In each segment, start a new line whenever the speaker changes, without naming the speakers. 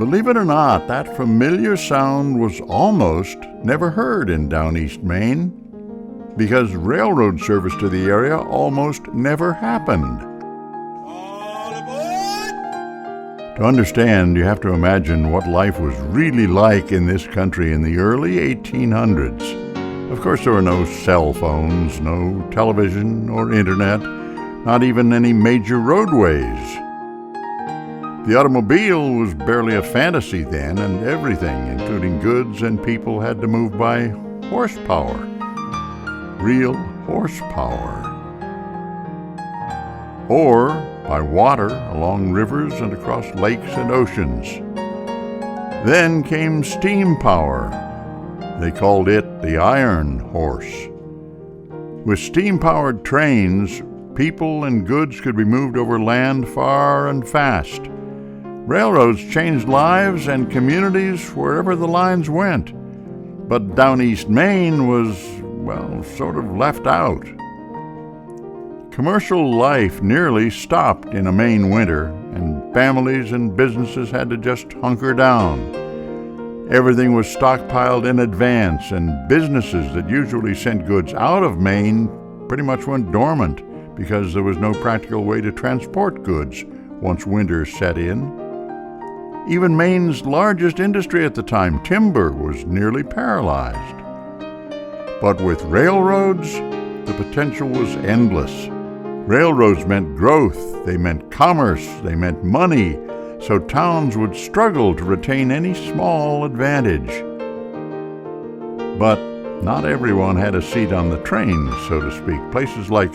Believe it or not, that familiar sound was almost never heard in Downeast, Maine, because railroad service to the area almost never happened.
All aboard!
To understand, you have to imagine what life was really like in this country in the early 1800s. Of course, there were no cell phones, no television or internet, not even any major roadways. The automobile was barely a fantasy then, and everything, including goods and people, had to move by horsepower. Real horsepower. Or by water along rivers and across lakes and oceans. Then came steam power. They called it the Iron Horse. With steam-powered trains, people and goods could be moved over land far and fast. Railroads changed lives and communities wherever the lines went. But Downeast, Maine was, well, sort of left out. Commercial life nearly stopped in a Maine winter, and families and businesses had to just hunker down. Everything was stockpiled in advance, and businesses that usually sent goods out of Maine pretty much went dormant because there was no practical way to transport goods once winter set in. Even Maine's largest industry at the time, timber, was nearly paralyzed. But with railroads, the potential was endless. Railroads meant growth, they meant commerce, they meant money, so towns would struggle to retain any small advantage. But not everyone had a seat on the train, so to speak. Places like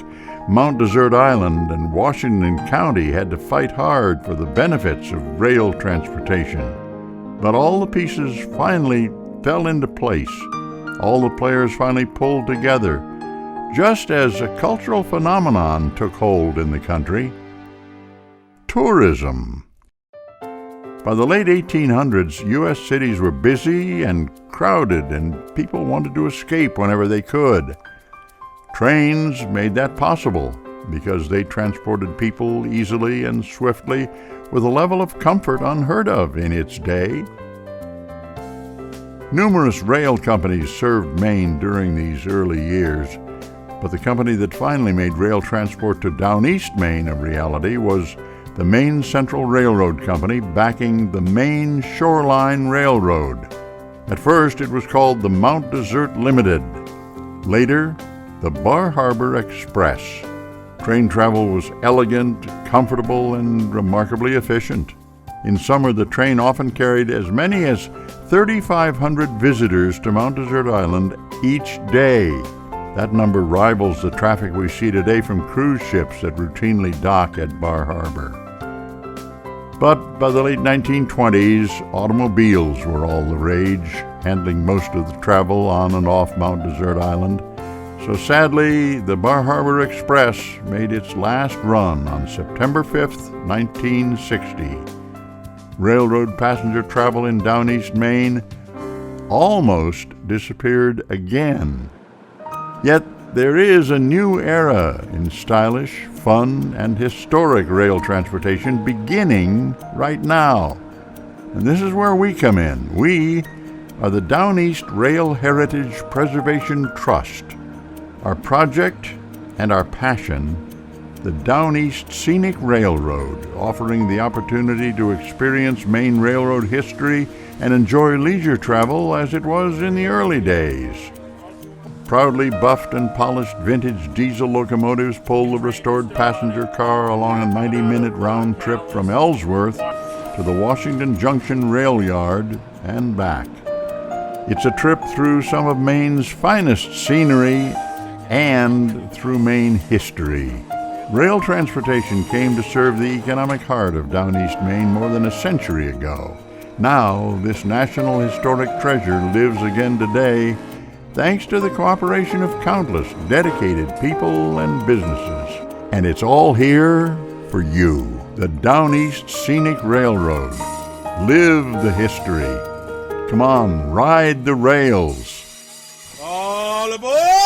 Mount Desert Island and Washington County had to fight hard for the benefits of rail transportation. But all the pieces finally fell into place. All the players finally pulled together, just as a cultural phenomenon took hold in the country. Tourism. By the late 1800s, U.S. cities were busy and crowded, and people wanted to escape whenever they could. Trains made that possible because they transported people easily and swiftly with a level of comfort unheard of in its day. Numerous rail companies served Maine during these early years, but the company that finally made rail transport to Downeast, Maine a reality was the Maine Central Railroad Company, backing the Maine Shoreline Railroad. At first, it was called the Mount Desert Limited. Later, the Bar Harbor Express. Train travel was elegant, comfortable, and remarkably efficient. In summer, the train often carried as many as 3,500 visitors to Mount Desert Island each day. That number rivals the traffic we see today from cruise ships that routinely dock at Bar Harbor. But by the late 1920s, automobiles were all the rage, handling most of the travel on and off Mount Desert Island. So sadly, the Bar Harbor Express made its last run on September 5th, 1960. Railroad passenger travel in Downeast, Maine almost disappeared again. Yet there is a new era in stylish, fun, and historic rail transportation beginning right now. And this is where we come in. We are the Downeast Rail Heritage Preservation Trust. Our project and our passion, the Downeast Scenic Railroad, offering the opportunity to experience Maine railroad history and enjoy leisure travel as it was in the early days. Proudly buffed and polished vintage diesel locomotives pull the restored passenger car along a 90-minute round trip from Ellsworth to the Washington Junction rail yard and back. It's a trip through some of Maine's finest scenery and through Maine history. Rail transportation came to serve the economic heart of Downeast, Maine more than a century ago. Now, this national historic treasure lives again today, thanks to the cooperation of countless dedicated people and businesses. And it's all here for you, the Downeast Scenic Railroad. Live the history. Come on, ride the rails.
All aboard!